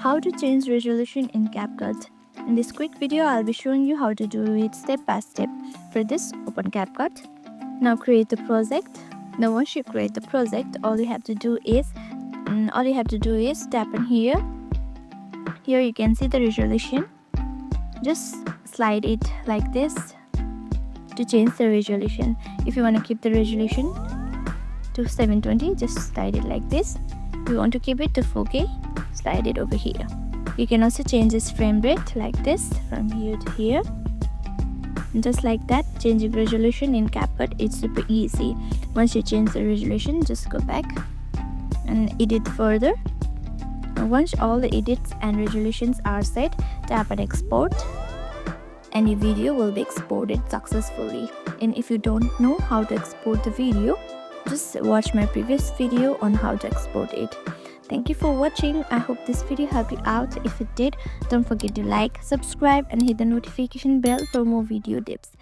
How to change resolution in CapCut. In this quick video, I'll be showing you how to do it step by step. For this, open CapCut. Now create the project. Now once you create the project, all you have to do is tap on here. Here you can see the resolution. Just slide it like this to change the resolution. If you want to keep the resolution to 720, just slide it like this. If you want to keep it to 4K, slide it over here. You can also change this frame rate like this from here to here. And just like that, changing resolution in CapCut is super easy. Once you change the resolution, just go back and edit further. And once all the edits and resolutions are set, tap on export and your video will be exported successfully. And if you don't know how to export the video, just watch my previous video on how to export it. Thank you for watching. I hope this video helped you out. If it did, don't forget to like, subscribe and hit the notification bell for more video tips.